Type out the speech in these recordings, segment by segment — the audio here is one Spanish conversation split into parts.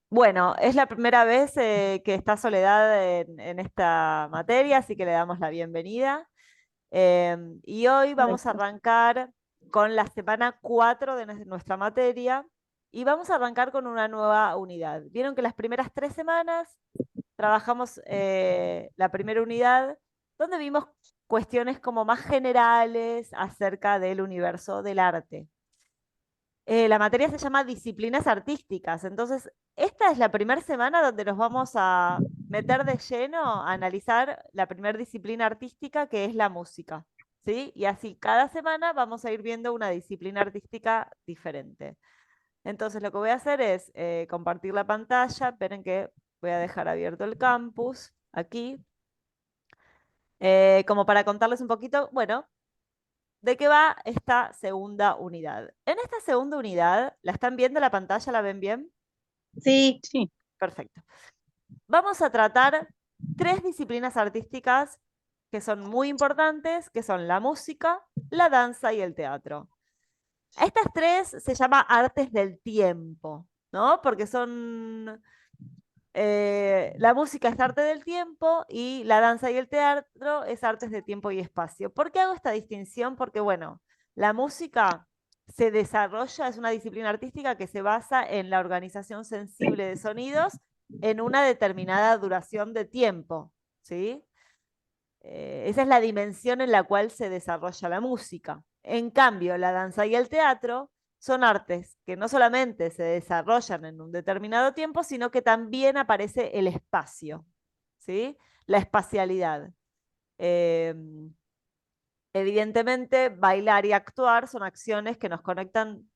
Bueno, es la primera vez que está Soledad en esta materia, así que le damos la bienvenida. Y hoy vamos a Correcto. arrancar con la semana 4 de nuestra materia y vamos a arrancar con una nueva unidad. Vieron que las primeras 3 semanas trabajamos la primera unidad donde vimos cuestiones como más generales acerca del universo del arte. La materia se llama disciplinas artísticas, entonces esta es la primera semana donde nos vamos a meter de lleno a analizar la primera disciplina artística que es la música, ¿sí? Y así cada semana vamos a ir viendo una disciplina artística diferente. Entonces lo que voy a hacer es compartir la pantalla, esperen que voy a dejar abierto el campus aquí, como para contarles un poquito, bueno, ¿de qué va esta segunda unidad? En esta segunda unidad, ¿la están viendo la pantalla? ¿La ven bien? Sí, sí. Perfecto. Vamos a tratar tres disciplinas artísticas que son muy importantes, que son la música, la danza y el teatro. A estas tres se llama artes del tiempo, ¿no? Porque son la música es arte del tiempo y la danza y el teatro es artes de tiempo y espacio. ¿Por qué hago esta distinción? Porque, bueno, la música se desarrolla, es una disciplina artística que se basa en la organización sensible de sonidos en una determinada duración de tiempo, ¿sí? Esa es la dimensión en la cual se desarrolla la música. En cambio, la danza y el teatro son artes que no solamente se desarrollan en un determinado tiempo, sino que también aparece el espacio, ¿sí? La espacialidad. Eh, Evidentemente, bailar y actuar son acciones que nos conectan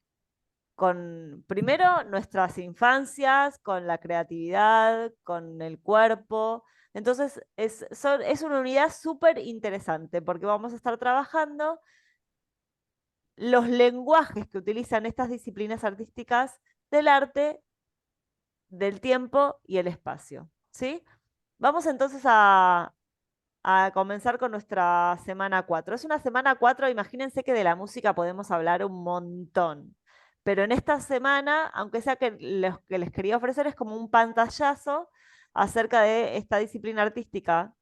con, primero, nuestras infancias, con la creatividad, con el cuerpo. Entonces, es una unidad súper interesante porque vamos a estar trabajando los lenguajes que utilizan estas disciplinas artísticas del arte, del tiempo y el espacio. ¿Sí? Vamos entonces a comenzar con nuestra semana 4. Es una semana 4. Imagínense que de la música podemos hablar un montón. Pero en esta semana, aunque sea que lo que les quería ofrecer es como un pantallazo acerca de esta disciplina artística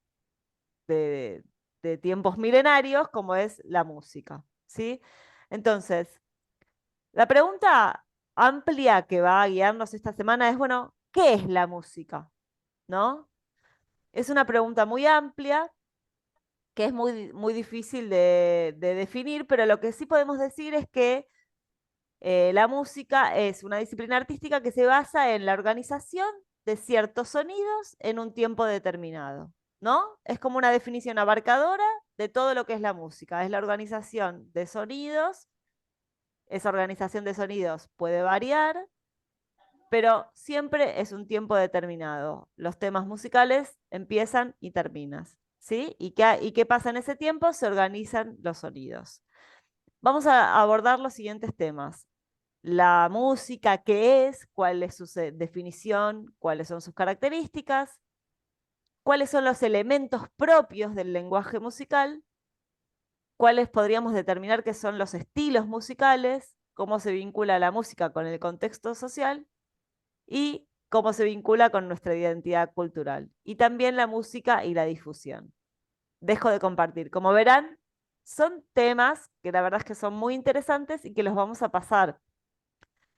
de, de tiempos milenarios, como es la música, ¿sí? Entonces, la pregunta amplia que va a guiarnos esta semana es, bueno, ¿qué es la música? ¿No? Es una pregunta muy amplia que es muy difícil de definir, pero lo que sí podemos decir es que la música es una disciplina artística que se basa en la organización de ciertos sonidos en un tiempo determinado, ¿no? Es como una definición abarcadora de todo lo que es la música. Es la organización de sonidos. Esa organización de sonidos puede variar, pero siempre es un tiempo determinado. Los temas musicales empiezan y terminan, ¿sí? ¿Y qué pasa en ese tiempo? Se organizan los sonidos. Vamos a abordar los siguientes temas. La música, qué es, cuál es su definición, cuáles son sus características, cuáles son los elementos propios del lenguaje musical, cuáles podríamos determinar que son los estilos musicales, cómo se vincula la música con el contexto social y cómo se vincula con nuestra identidad cultural. Y también la música y la difusión. Dejo de compartir. Como verán, son temas que la verdad es que son muy interesantes y que los vamos a pasar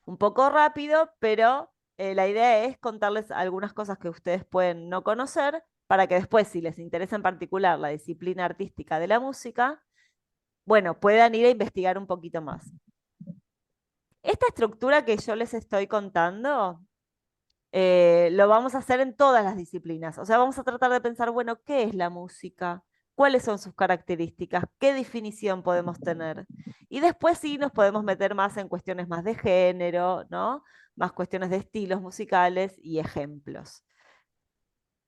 un poco rápido, pero la idea es contarles algunas cosas que ustedes pueden no conocer para que después, si les interesa en particular la disciplina artística de la música, bueno, puedan ir a investigar un poquito más. Esta estructura que yo les estoy contando, lo vamos a hacer en todas las disciplinas. O sea, vamos a tratar de pensar, bueno, ¿qué es la música? ¿Cuáles son sus características? ¿Qué definición podemos tener? Y después sí nos podemos meter más en cuestiones más de género, ¿no? Más cuestiones de estilos musicales y ejemplos.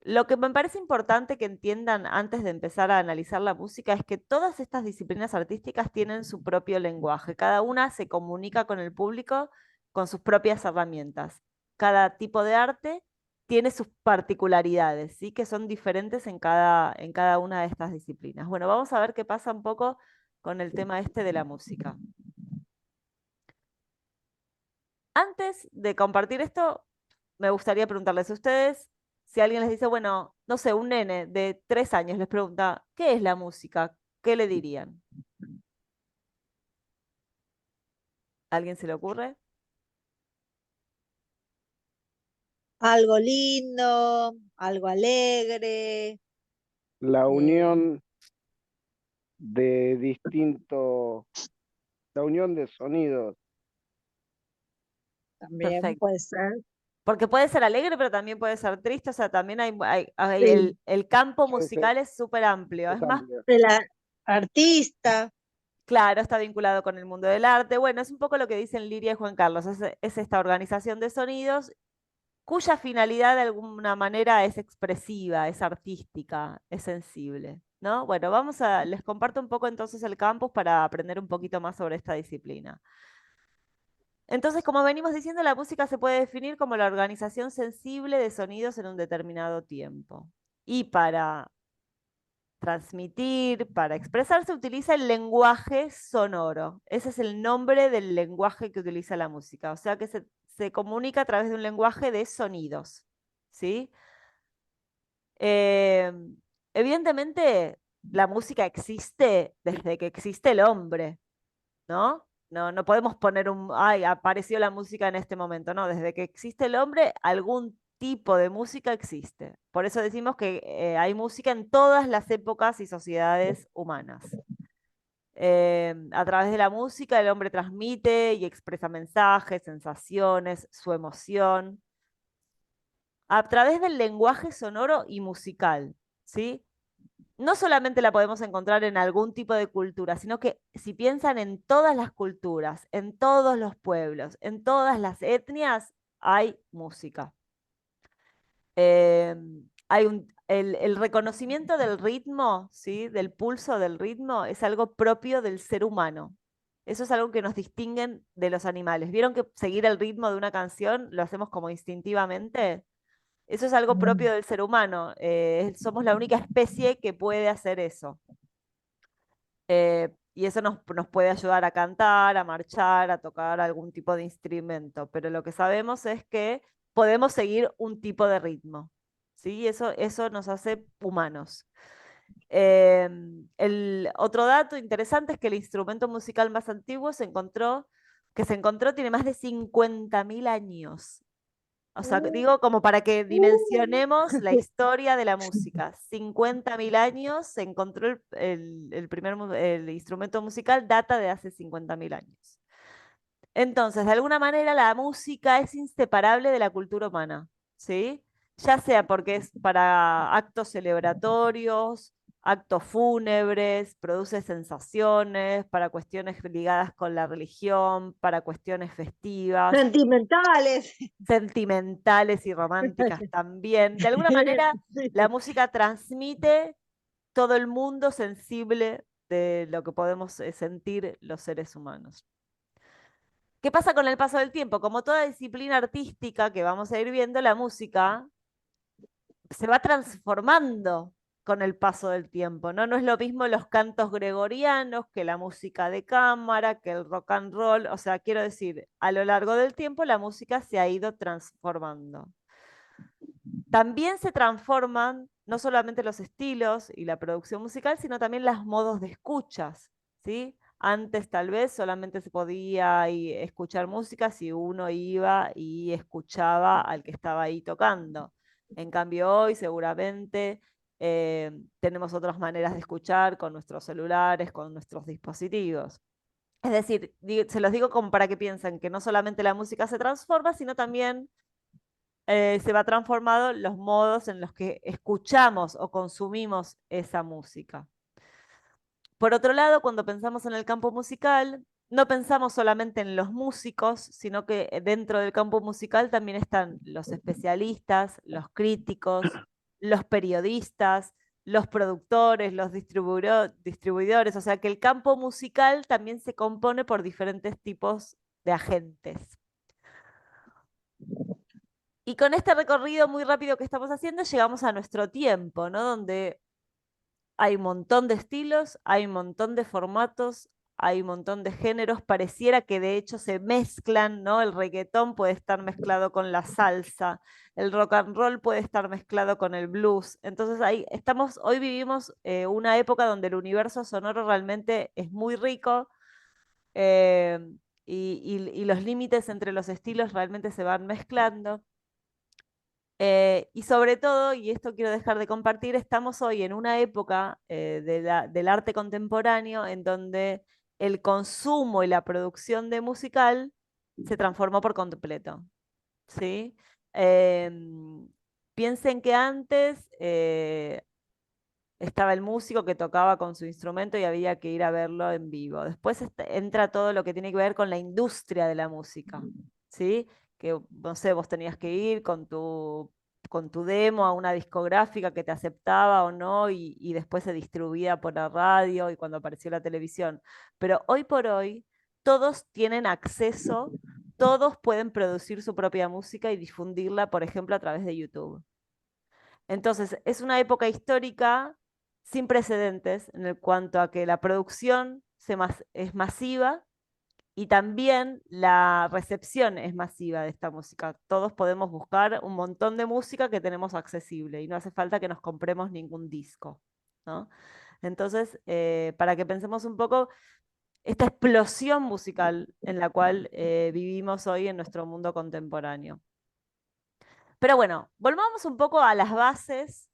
Lo que me parece importante que entiendan antes de empezar a analizar la música es que todas estas disciplinas artísticas tienen su propio lenguaje. Cada una se comunica con el público con sus propias herramientas. Cada tipo de arte tiene sus particularidades, ¿sí? Que son diferentes en cada una de estas disciplinas. Bueno, vamos a ver qué pasa un poco con el tema este de la música. Antes de compartir esto, me gustaría preguntarles a ustedes, si alguien les dice, bueno, no sé, un nene de 3 años les pregunta, ¿qué es la música? ¿Qué le dirían? ¿A alguien se le ocurre? Algo lindo, algo alegre, La eh, unión de distintos, la unión de sonidos. también Perfecto. puede ser. Porque puede ser alegre, pero también puede ser triste, o sea, también Sí, el campo Sí, sí, musical es súper amplio. Es es más, amplio. de la artista. claro, está vinculado con el mundo del arte. Bueno, es un poco lo que dicen Liria y Juan Carlos, es esta organización de sonidos cuya finalidad de alguna manera es expresiva, es artística, es sensible, ¿no? Bueno, les comparto un poco entonces el campus para aprender un poquito más sobre esta disciplina. Entonces, como venimos diciendo, la música se puede definir como la organización sensible de sonidos en un determinado tiempo. Y para transmitir, para expresarse, utiliza el lenguaje sonoro. Ese es el nombre del lenguaje que utiliza la música. O sea que se comunica a través de un lenguaje de sonidos. ¿Sí? Eh, Evidentemente, la música existe desde que existe el hombre, ¿no? No podemos poner ay, apareció la música en este momento, no, desde que existe el hombre, algún tipo de música existe. Por eso decimos que hay música en todas las épocas y sociedades humanas. A través de la música el hombre transmite y expresa mensajes, sensaciones, su emoción, a través del lenguaje sonoro y musical, ¿sí? No solamente la podemos encontrar en algún tipo de cultura, sino que si piensan en todas las culturas, en todos los pueblos, en todas las etnias, hay música. Eh, el reconocimiento del ritmo, ¿sí? Del pulso del ritmo, es algo propio del ser humano. Eso es algo que nos distinguen de los animales. ¿Vieron que seguir el ritmo de una canción lo hacemos como instintivamente? Eso es algo Mm. propio del ser humano. Somos la única especie que puede hacer eso. Y eso nos puede ayudar a cantar, a marchar, a tocar algún tipo de instrumento. Pero lo que sabemos es que podemos seguir un tipo de ritmo. ¿Sí? Eso nos hace humanos. El otro dato interesante es que el instrumento musical más antiguo que se encontró tiene más de 50.000 años. O sea, Uh, digo como para que uh. dimensionemos la historia de la música. 50.000 años se encontró el primer el instrumento musical, data de hace 50.000 años. Entonces, de alguna manera, la música es inseparable de la cultura humana, ¿sí? Ya sea porque es para actos celebratorios, actos fúnebres, produce sensaciones, para cuestiones ligadas con la religión, para cuestiones festivas, Sentimentales. sentimentales y románticas también. De alguna manera, la música transmite todo el mundo sensible de lo que podemos sentir los seres humanos. ¿Qué pasa con el paso del tiempo? Como toda disciplina artística que vamos a ir viendo, la música se va transformando con el paso del tiempo, ¿no? No es lo mismo los cantos gregorianos que la música de cámara, que el rock and roll. O sea, quiero decir, a lo largo del tiempo la música se ha ido transformando. También se transforman no solamente los estilos y la producción musical, sino también los modos de escuchas, ¿sí? Antes tal vez solamente se podía escuchar música si uno iba y escuchaba al que estaba ahí tocando. En cambio hoy seguramente tenemos otras maneras de escuchar con nuestros celulares, con nuestros dispositivos. Es decir, se los digo como para que piensen que no solamente la música se transforma, sino también se va transformando los modos en los que escuchamos o consumimos esa música. Por otro lado, cuando pensamos en el campo musical, no pensamos solamente en los músicos, sino que dentro del campo musical también están los especialistas, los críticos, los periodistas, los productores, los distribuidores. O sea que el campo musical también se compone por diferentes tipos de agentes. Y con este recorrido muy rápido que estamos haciendo, llegamos a nuestro tiempo, ¿no? Donde hay un montón de estilos, hay un montón de formatos, hay un montón de géneros, pareciera que de hecho se mezclan, ¿no? El reggaetón puede estar mezclado con la salsa, el rock and roll puede estar mezclado con el blues. Entonces ahí estamos, hoy vivimos una época donde el universo sonoro realmente es muy rico, eh, y los límites entre los estilos realmente se van mezclando. Y sobre todo, y esto quiero dejar de compartir, estamos hoy en una época del arte contemporáneo en donde el consumo y la producción de musical se transformó por completo, ¿sí? Piensen que antes estaba el músico que tocaba con su instrumento y había que ir a verlo en vivo. Después entra todo lo que tiene que ver con la industria de la música, ¿sí? Que, no sé, vos tenías que ir con tu demo a una discográfica que te aceptaba o no, y después se distribuía por la radio y cuando apareció la televisión. Pero hoy por hoy todos tienen acceso, todos pueden producir su propia música y difundirla, por ejemplo, a través de YouTube. Entonces, es una época histórica sin precedentes en el cuanto a que la producción es masiva y también la recepción es masiva de esta música. Todos podemos buscar un montón de música que tenemos accesible y no hace falta que nos compremos ningún disco, ¿no? Entonces, para que pensemos un poco esta explosión musical en la cual vivimos hoy en nuestro mundo contemporáneo. Pero bueno, volvamos un poco a las bases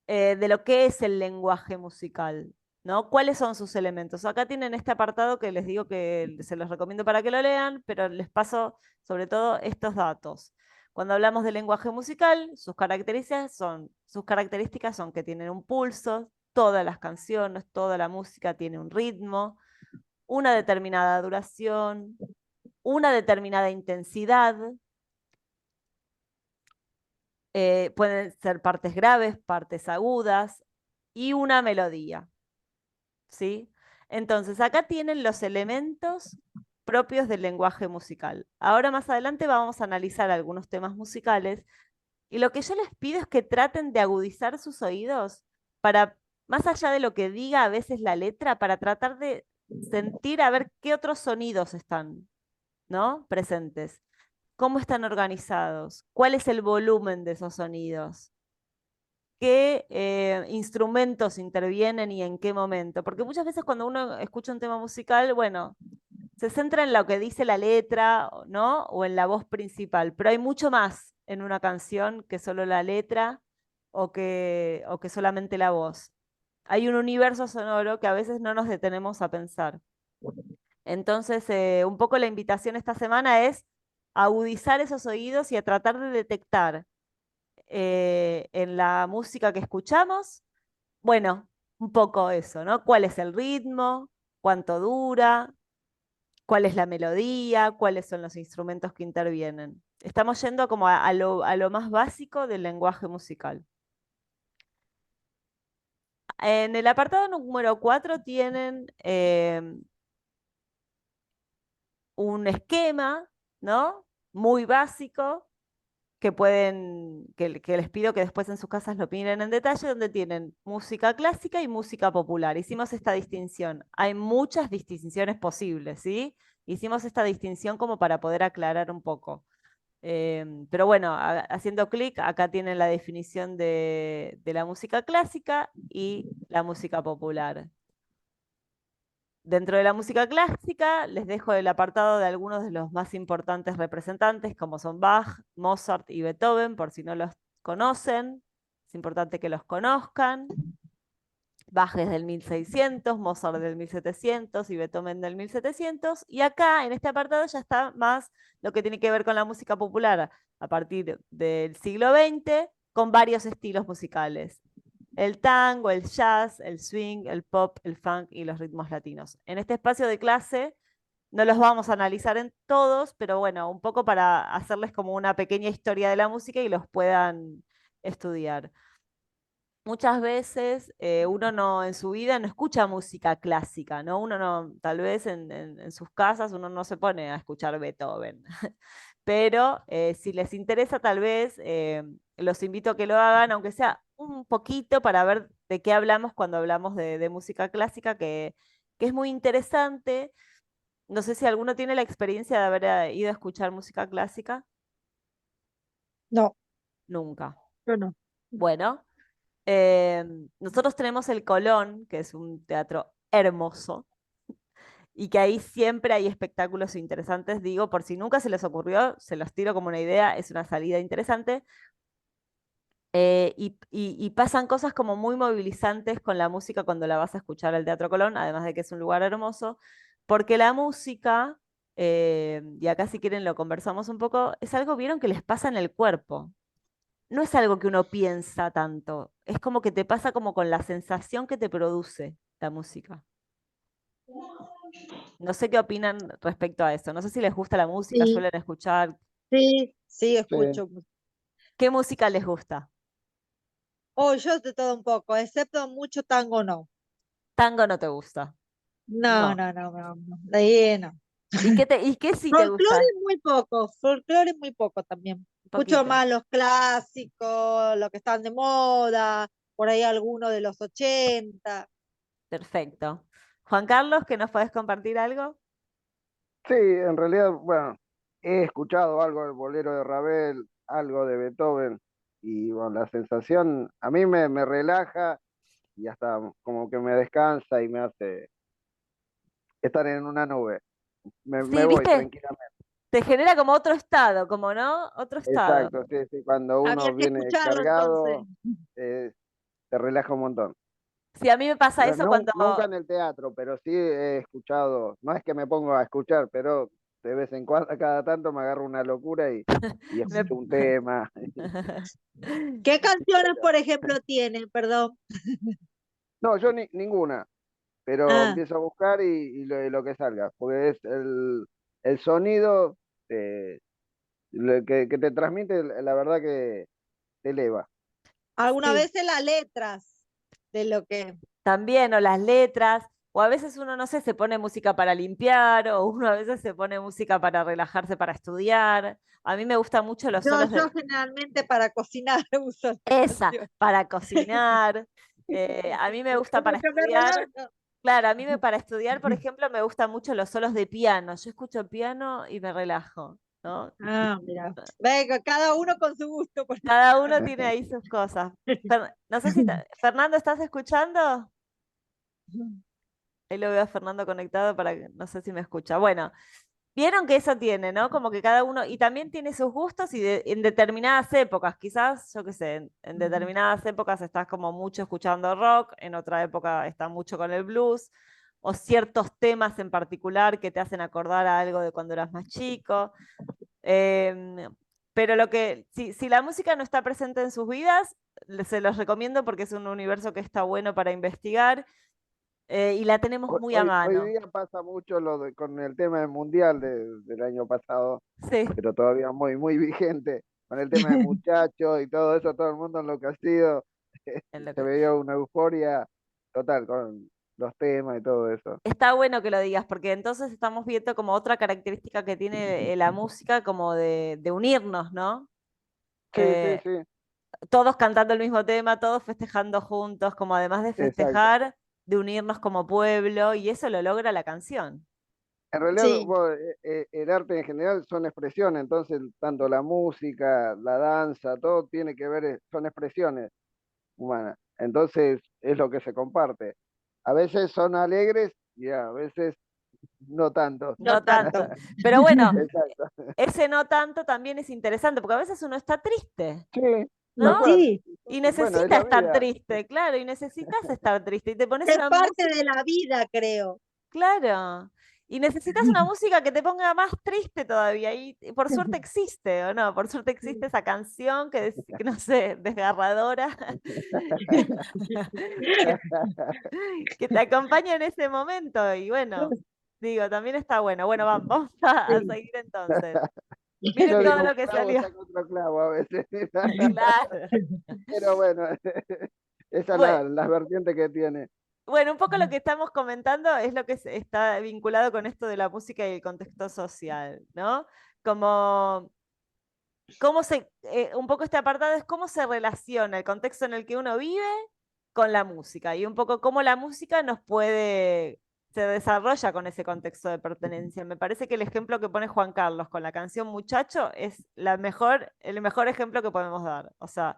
de lo que es el lenguaje musical, ¿no? ¿Cuáles son sus elementos? Acá tienen este apartado que les digo que se los recomiendo para que lo lean, pero les paso sobre todo estos datos. Cuando hablamos de lenguaje musical, sus características son que tienen un pulso, todas las canciones, toda la música tiene un ritmo, una determinada duración, una determinada intensidad, pueden ser partes graves, partes agudas y una melodía, ¿sí? Entonces, acá tienen los elementos propios del lenguaje musical. Ahora más adelante vamos a analizar algunos temas musicales y lo que yo les pido es que traten de agudizar sus oídos para, más allá de lo que diga a veces la letra, para tratar de sentir a ver qué otros sonidos están, ¿no? Presentes. ¿Cómo están organizados? ¿Cuál es el volumen de esos sonidos? ¿Qué instrumentos intervienen y en qué momento? Porque muchas veces cuando uno escucha un tema musical, bueno, se centra en lo que dice la letra, ¿no? O en la voz principal, pero hay mucho más en una canción que solo la letra o que solamente la voz. Hay un universo sonoro que a veces no nos detenemos a pensar. Entonces, un poco la invitación esta semana es agudizar esos oídos y a tratar de detectar en la música que escuchamos, bueno, un poco eso, ¿no? ¿Cuál es el ritmo? ¿Cuánto dura? ¿Cuál es la melodía? ¿Cuáles son los instrumentos que intervienen? Estamos yendo como a lo más básico del lenguaje musical. En el apartado número 4 tienen un esquema, ¿no? Muy básico que les pido que después en sus casas lo miren en detalle, donde tienen música clásica y música popular. Hicimos esta distinción. Hay muchas distinciones posibles, ¿sí? Hicimos esta distinción como para poder aclarar un poco. Pero bueno, haciendo clic, acá tienen la definición de la música clásica y la música popular. Dentro de la música clásica, les dejo el apartado de algunos de los más importantes representantes, como son Bach, Mozart y Beethoven, por si no los conocen. Es importante que los conozcan. Bach es del 1600, Mozart del 1700 y Beethoven del 1700. Y acá, en este apartado, ya está más lo que tiene que ver con la música popular a partir del siglo XX, con varios estilos musicales: el tango, el jazz, el swing, el pop, el funk y los ritmos latinos. En este espacio de clase no los vamos a analizar en todos, pero bueno, un poco para hacerles como una pequeña historia de la música y los puedan estudiar. Muchas veces uno no en su vida no escucha música clásica, ¿no? Uno no, tal vez en sus casas uno no se pone a escuchar Beethoven. Pero si les interesa, tal vez los invito a que lo hagan, aunque sea un poquito, para ver de qué hablamos cuando hablamos de música clásica, que que es muy interesante. No sé si alguno tiene la experiencia de haber ido a escuchar música clásica. No, Nunca. yo no. Bueno, nosotros tenemos el Colón, que es un teatro hermoso, y que ahí siempre hay espectáculos interesantes. Digo, por si nunca se les ocurrió, se los tiro como una idea, es una salida interesante. Y pasan cosas como muy movilizantes con la música cuando la vas a escuchar al Teatro Colón, además de que es un lugar hermoso, porque la música, y acá si quieren lo conversamos un poco, es algo, vieron, que les pasa en el cuerpo. No es algo que uno piensa tanto, es como que te pasa como con la sensación que te produce la música. No sé qué opinan respecto a eso, no sé si les gusta la música, Sí, suelen escuchar. sí, sí, Sí, escucho. ¿Qué música les gusta? Oh, yo de todo un poco, excepto mucho tango, no. Tango no te gusta. No, No. no, no, no, no. De ahí no. ¿Y qué sí te Folclore gusta? folclore muy poco también. Un Escucho poquito. más los clásicos, los que están de moda, por ahí algunos de los 80. Perfecto. Juan Carlos, ¿que nos podés compartir algo? sí, en realidad, bueno, he escuchado algo del bolero de Ravel, algo de Beethoven, y bueno, la sensación a mí me relaja y hasta como que me descansa y me hace estar en una nube. Me Sí, voy viste, tranquilamente. te genera como otro estado, como no, otro estado. Exacto, sí, sí, cuando Había uno que viene escucharlo entonces. cargado, eh, te relaja un montón. Sí, a mí me pasa Pero eso cuando, nunca en el teatro, pero sí he escuchado, no es que me pongo a escuchar, pero de vez en cuando, cada tanto me agarro una locura y me- escucho un tema. ¿Qué canciones, por ejemplo, tienen? Perdón. No, yo ninguna, pero Ah, empiezo a buscar y lo que salga, porque es el sonido lo que te transmite, la verdad que te eleva. algunas sí, veces las letras de lo que también, o las letras, o a veces uno, no sé, se pone música para limpiar, o uno a veces se pone música para relajarse, para estudiar. A mí me gustan mucho los solos yo de generalmente para cocinar uso la esa, canción. para cocinar. A mí me gusta Como para que me estudiar. relajo. Claro, a mí para estudiar, por ejemplo, me gustan mucho los solos de piano. Yo escucho piano y me relajo, ¿no? Ah, mira. Venga, cada uno con su gusto. Cada uno tiene ahí sus cosas. No sé si Fernando, ¿estás escuchando? Ahí lo veo a Fernando conectado para que no sé si me escucha. Bueno, vieron que eso tiene, ¿no? Como que cada uno, y también tiene sus gustos y en determinadas épocas, quizás, yo qué sé, en determinadas épocas estás como mucho escuchando rock, en otra época estás mucho con el blues, o ciertos temas en particular que te hacen acordar a algo de cuando eras más chico. Em, pero si la música no está presente en sus vidas, se los recomiendo porque es un universo que está bueno para investigar, y la tenemos muy a Hoy mano. día pasa mucho con el tema del mundial del año pasado, Sí, pero todavía muy vigente, con el tema de muchachos y todo eso, todo el mundo enloquecido, en lo se que, veía una euforia total con los temas y todo eso. está bueno que lo digas, porque entonces estamos viendo como otra característica que tiene la música, como de unirnos, ¿no? Sí, sí, Eh, sí, Todos cantando el mismo tema, todos festejando juntos, como además de exacto. festejar, de unirnos como pueblo, y eso lo logra la canción. En realidad, Sí, el arte en general son expresiones, entonces tanto la música, la danza, todo tiene que ver, son expresiones humanas. Entonces es lo que se comparte. A veces son alegres y a veces no tanto. no No tanto. tanto. Pero bueno, Exacto. ese no tanto también es interesante, porque a veces uno está triste, Sí, Y tal ¿no? cual. sí, Y Bueno, es necesita la estar vida. triste, claro, y necesitas estar triste. Y te pones es una parte música. de la vida, creo. Claro. Y necesitas una música que te ponga más triste todavía. Y por suerte existe, ¿o no? Por suerte existe esa canción que no sé, desgarradora, que, que te acompaña en ese momento. Y bueno, digo, también está bueno. Bueno, vamos a Sí. seguir entonces. Miren Yo todo digo un lo que clavo, salió. saco otro clavo a veces. Claro. Pero bueno, esa es Bueno, la vertiente que tiene. bueno, un poco lo que estamos comentando es lo que está vinculado con esto de la música y el contexto social, ¿no? Como un poco este apartado es cómo se relaciona el contexto en el que uno vive con la música y un poco cómo la música nos puede se desarrolla con ese contexto de pertenencia. Me parece que el ejemplo que pone Juan Carlos con la canción Muchacho es el mejor ejemplo que podemos dar. O sea,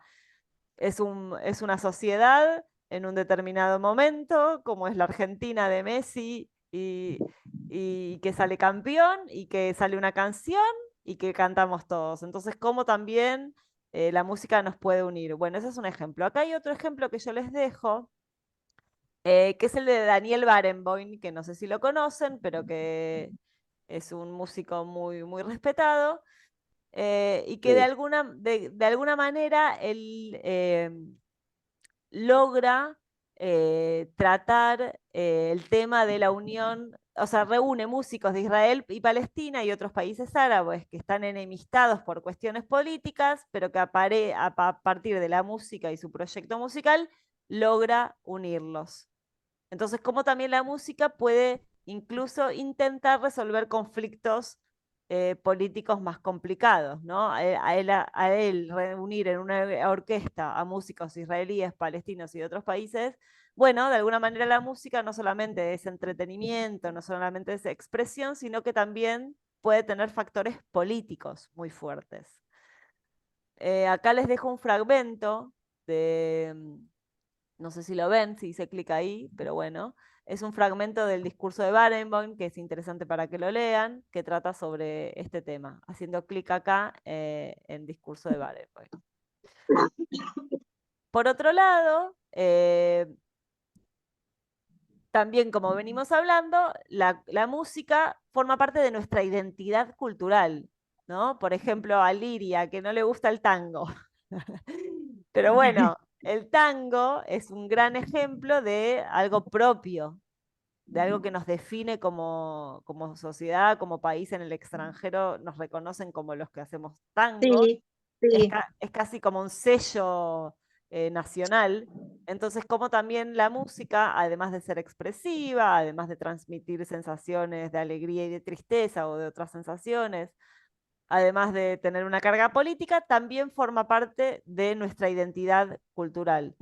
es una sociedad en un determinado momento, como es la Argentina de Messi, y que sale campeón, y que sale una canción, y que cantamos todos. Entonces, cómo también la música nos puede unir. Bueno, ese es un ejemplo. Acá hay otro ejemplo que yo les dejo, que es el de Daniel Barenboim, que no sé si lo conocen, pero que es un músico muy, muy respetado, y que Sí. de alguna manera él logra tratar el tema de la unión, o sea, reúne músicos de Israel y Palestina y otros países árabes que están enemistados por cuestiones políticas, pero que a partir de la música y su proyecto musical logra unirlos. Entonces, como también la música puede incluso intentar resolver conflictos políticos más complicados, ¿no? A él reunir en una orquesta a músicos israelíes, palestinos y de otros países, bueno, de alguna manera la música no solamente es entretenimiento, no solamente es expresión, sino que también puede tener factores políticos muy fuertes. Acá les dejo un fragmento de, no sé si lo ven, si se clic ahí, pero bueno, es un fragmento del discurso de Barenboim, que es interesante para que lo lean, que trata sobre este tema, haciendo clic acá en discurso de Barenboim. Por otro lado, también como venimos hablando, la música forma parte de nuestra identidad cultural, ¿no? Por ejemplo, a Liria, que no le gusta el tango. Pero bueno, el tango es un gran ejemplo de algo propio, de algo que nos define como sociedad, como país en el extranjero, nos reconocen como los que hacemos tango, Sí, sí, es casi como un sello nacional. Entonces, como también la música, además de ser expresiva, además de transmitir sensaciones de alegría y de tristeza o de otras sensaciones, además de tener una carga política, también forma parte de nuestra identidad cultural.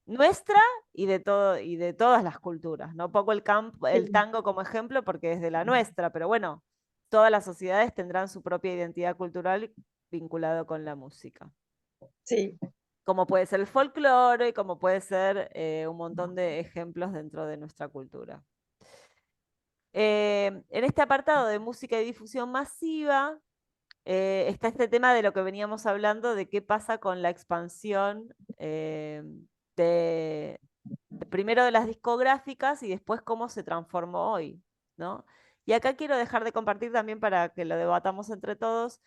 Nuestra y de todas las culturas. No pongo el sí, tango como ejemplo porque es de la nuestra, pero bueno, todas las sociedades tendrán su propia identidad cultural vinculado con la música. sí. Como puede ser el folclore, como puede ser un montón de ejemplos dentro de nuestra cultura. En este apartado de música y difusión masiva, está este tema de lo que veníamos hablando, de qué pasa con la expansión de, primero de las discográficas y después cómo se transformó hoy, ¿no? Y acá quiero dejar de compartir también para que lo debatamos entre todos,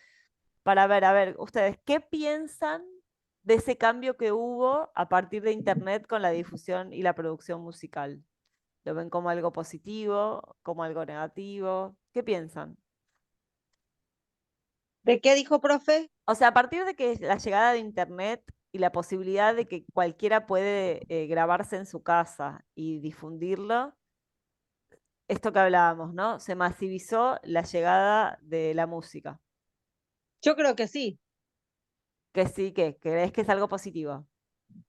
para ver, a ver, ustedes, ¿qué piensan de ese cambio que hubo a partir de Internet con la difusión y la producción musical? ¿Lo ven como algo positivo, como algo negativo? ¿Qué piensan? ¿De qué dijo, profe? O sea, a partir de que la llegada de Internet y la posibilidad de que cualquiera puede grabarse en su casa y difundirlo, esto que hablábamos, ¿no? Se masivizó la llegada de la música. Yo creo que sí, Que sí, que crees que es algo positivo.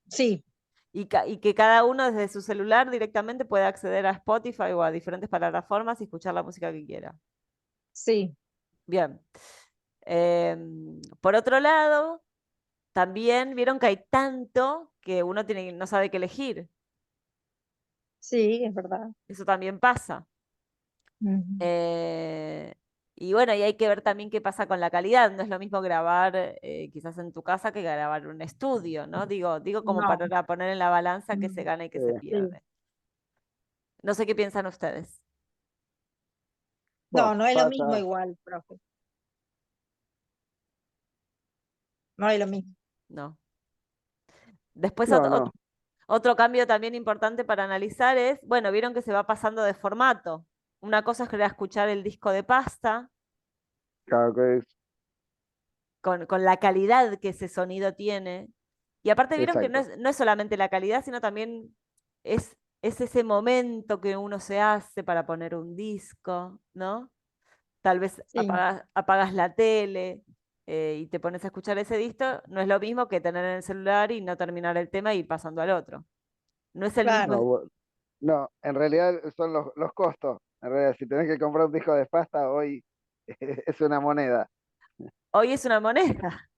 sí, Y que cada uno desde su celular directamente puede acceder a Spotify o a diferentes plataformas y escuchar la música que quiera. sí, Bien. Por otro lado, también vieron que hay tanto que uno no sabe qué elegir. sí, es verdad. Eso también pasa. Ujú. Eh, y bueno, y hay que ver también qué pasa con la calidad. No es lo mismo grabar quizás en tu casa que grabar en un estudio, ¿no? Digo como No, para poner en la balanza qué se mm, gana y qué se Sí. sí. pierde. No sé qué piensan ustedes. No, Bueno, no es lo mismo pasa, igual, profe. No es lo mismo. No. Después no, no, otro cambio también importante para analizar es, bueno, vieron que se va pasando de formato. Una cosa es que era escuchar el disco de pasta, claro que es con la calidad que ese sonido tiene. Y aparte vieron que exacto. no es solamente la calidad, sino también es ese momento que uno se hace para poner un disco, ¿no? Tal vez Sí, apagas la tele y te pones a escuchar ese disco, no es lo mismo que tener en el celular y no terminar el tema y ir pasando al otro. No es el mismo, claro. No, No, en realidad son los costos. En realidad, si tenés que comprar un disco de pasta, hoy es una moneda. Hoy es una moneda,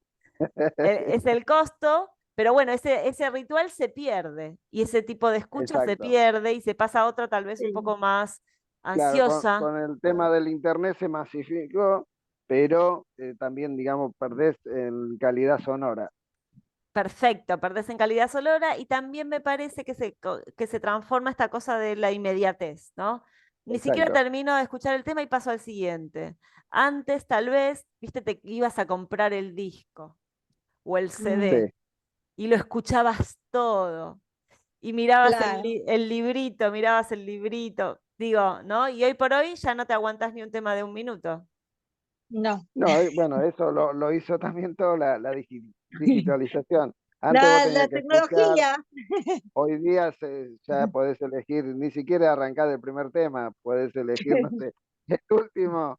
es el costo, pero bueno, ese ritual se pierde y ese tipo de escucha se Exacto. pierde y se pasa a otra tal vez un Sí. poco más Claro, ansiosa. con el tema del internet se masificó, pero también, digamos, perdés en calidad sonora. Perfecto, perdés en calidad sonora y también me parece que se transforma esta cosa de la inmediatez, ¿no? Ni siquiera Exacto. termino de escuchar el tema y paso al siguiente. Antes, tal vez, viste, te ibas a comprar el disco o el Mm, CD Sí, y lo escuchabas todo y mirabas claro, el librito, mirabas el librito, digo, ¿no? Y hoy por hoy ya no te aguantas ni un tema de un minuto. no. no, bueno, eso lo hizo también toda la digitalización. Antes vos La tenías que escuchar, tecnología, hoy día ya podés elegir, ni siquiera arrancar el primer tema, podés elegir, no sé, el último.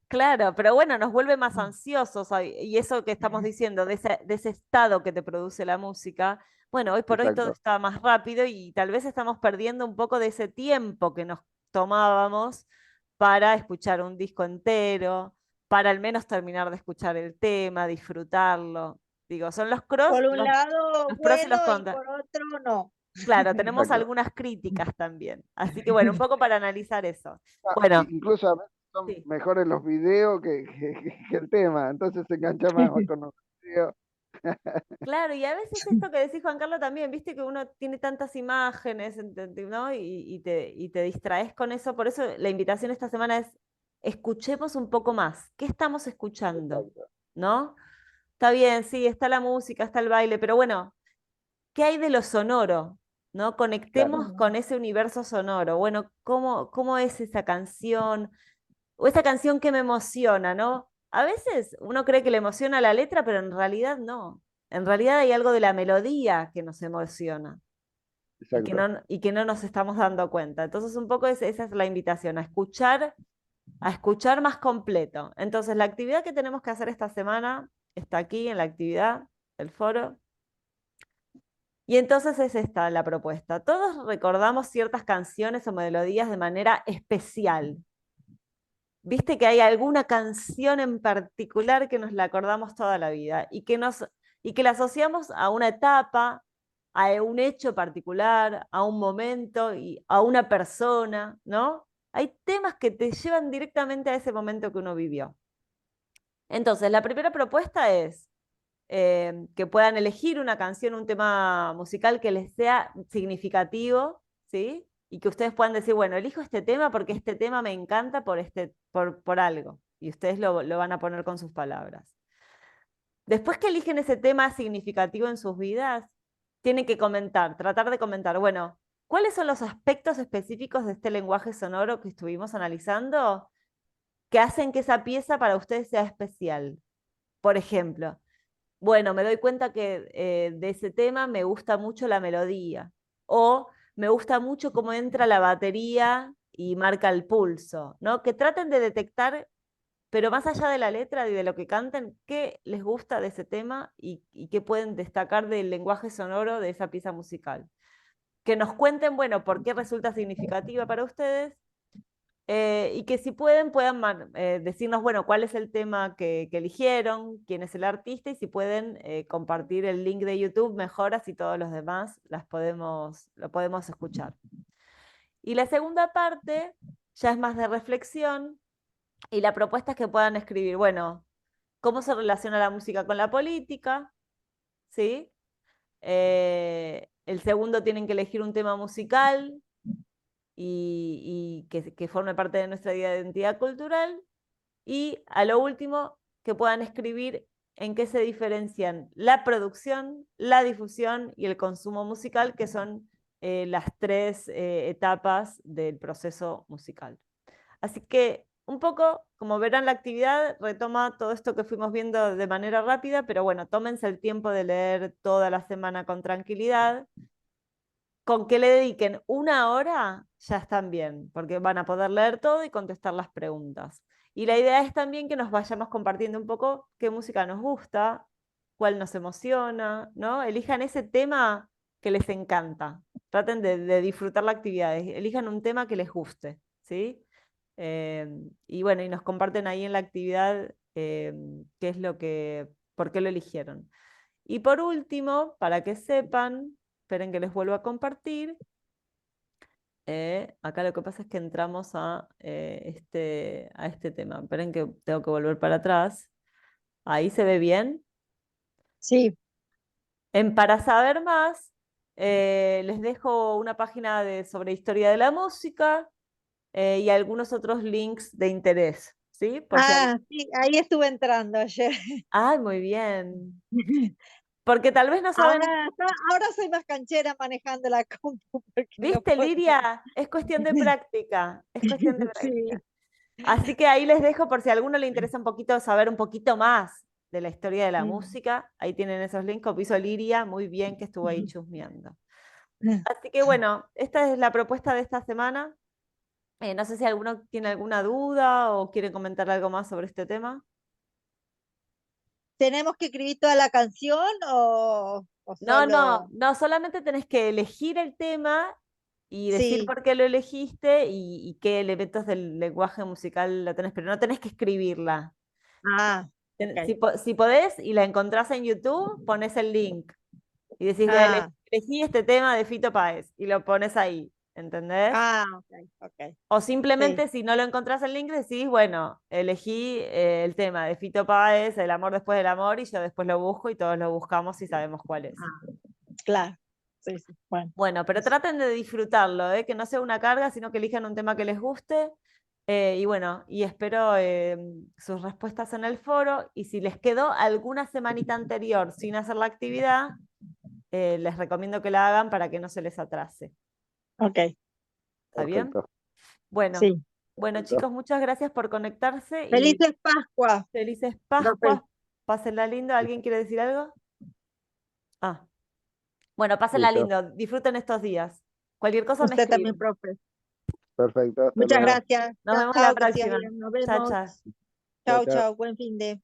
Claro, pero bueno, nos vuelve más ansiosos y eso que estamos diciendo, de ese estado que te produce la música, bueno, hoy por hoy todo Exacto, está más rápido y tal vez estamos perdiendo un poco de ese tiempo que nos tomábamos para escuchar un disco entero, para al menos terminar de escuchar el tema, disfrutarlo. Digo, son por un lado los pros y los bueno y contras. por otro no. Claro, tenemos exacto. algunas críticas también. Así que bueno, un poco para analizar eso. Ah, Bueno, incluso a veces son sí. mejores los videos que el tema, entonces se engancha más con los videos. Claro, y a veces esto que decís, Juan Carlos, también, viste que uno tiene tantas imágenes, ¿no? Y te distraes con eso. Por eso la invitación esta semana es, escuchemos un poco más. ¿Qué estamos escuchando? Exacto, ¿No? Está bien, sí, está la música, está el baile, pero bueno, ¿qué hay de lo sonoro? ¿No? claro, Conectemos con ese universo sonoro. Bueno, ¿cómo es esa canción? O esa canción que me emociona, ¿no? A veces uno cree que le emociona la letra, pero en realidad no. En realidad hay algo de la melodía que nos emociona exacto. y que no nos estamos dando cuenta. Entonces, un poco esa es la invitación, a escuchar más completo. Entonces, la actividad que tenemos que hacer esta semana está aquí en la actividad del foro. Y entonces es esta la propuesta. Todos recordamos ciertas canciones o melodías de manera especial. Viste que hay alguna canción en particular que nos la acordamos toda la vida y que la asociamos a una etapa, a un hecho particular, a un momento y a una persona, ¿no? Hay temas que te llevan directamente a ese momento que uno vivió. Entonces, la primera propuesta es que puedan elegir una canción, un tema musical que les sea significativo, ¿sí? Y que ustedes puedan decir, bueno, elijo este tema porque este tema me encanta por algo. Y ustedes lo van a poner con sus palabras. Después que eligen ese tema significativo en sus vidas, tienen que comentar, tratar de comentar, bueno, ¿cuáles son los aspectos específicos de este lenguaje sonoro que estuvimos analizando que hacen que esa pieza para ustedes sea especial? Por ejemplo, bueno, me doy cuenta que de ese tema me gusta mucho la melodía o me gusta mucho cómo entra la batería y marca el pulso, ¿no? Que traten de detectar, pero más allá de la letra y de lo que canten, qué les gusta de ese tema y qué pueden destacar del lenguaje sonoro de esa pieza musical. Que nos cuenten, bueno, por qué resulta significativa para ustedes y que si puedan decirnos, bueno, cuál es el tema que eligieron, quién es el artista y si pueden compartir el link de YouTube, mejor así todos los demás lo podemos escuchar. Y la segunda parte ya es más de reflexión y la propuesta es que puedan escribir, bueno, cómo se relaciona la música con la política, ¿sí? El segundo tienen que elegir un tema musical y que forme parte de nuestra identidad cultural. Y a lo último, que puedan escribir en qué se diferencian la producción, la difusión y el consumo musical, que son las tres etapas del proceso musical. Así que un poco, como verán, la actividad retoma todo esto que fuimos viendo de manera rápida, pero bueno, tómense el tiempo de leer toda la semana con tranquilidad. Con que le dediquen una hora, ya están bien, porque van a poder leer todo y contestar las preguntas. Y la idea es también que nos vayamos compartiendo un poco qué música nos gusta, cuál nos emociona, ¿no? Elijan ese tema que les encanta. traten de disfrutar la actividad, elijan un tema que les guste, ¿sí? Y bueno, y nos comparten ahí en la actividad qué es por qué lo eligieron. Y por último, para que sepan, esperen que les vuelvo a compartir. Acá lo que pasa es que entramos a este tema. Esperen que tengo que volver para atrás. Ahí se ve bien. Sí. Para saber más, les dejo una página sobre historia de la música y algunos otros links de interés, ¿sí? Sí, ahí estuve entrando ayer. Ay, muy bien. Porque tal vez no saben, Ahora soy más canchera manejando la compu porque no ¿viste, puedo. Liria? Es cuestión de práctica, es cuestión de práctica. Sí. Así que ahí les dejo por si a alguno le interesa un poquito saber un poquito más de la historia de la música. Ahí tienen esos links, como hizo Liria, muy bien que estuvo ahí chusmeando. Así que bueno, esta es la propuesta de esta semana. No sé si alguno tiene alguna duda o quiere comentar algo más sobre este tema. ¿Tenemos que escribir toda la canción o No, solo? no, solamente tenés que elegir el tema y decir Sí. por qué lo elegiste y qué elementos del lenguaje musical lo tenés, pero no tenés que escribirla. Ok. Si podés y la encontrás en YouTube, pones el link y decís, Ah, elegí este tema de Fito Páez y lo pones ahí, ¿entendés? ok, ok. O Sí. simplemente si no lo encontrás en link decís, bueno, elegí el tema de Fito Páez, El amor después del amor, y yo después lo busco y todos lo buscamos y sabemos cuál es. Claro. Sí, sí. Bueno. Bueno, pero traten de disfrutarlo, que no sea una carga, sino que elijan un tema que les guste. Y bueno, y espero sus respuestas en el foro. Y si les quedó alguna semanita anterior sin hacer la actividad, les recomiendo que la hagan para que no se les atrase. Ok. ¿Está bien? Perfecto. Bueno, Sí. bueno Perfecto. chicos, muchas gracias por conectarse y Felices Pascua, felices profe. Pascuas. Pásenla lindo. ¿Alguien quiere decir algo? Ah, bueno, pásenla Listo. lindo. Disfruten estos días. Cualquier cosa me Usted también, escriben. profe. Perfecto. Hasta Muchas luego. gracias. Nos vemos la Chao, que siga próxima. bien. Nos Chao, vemos. chao. Chao, Chao, chao. chao. Buen fin de.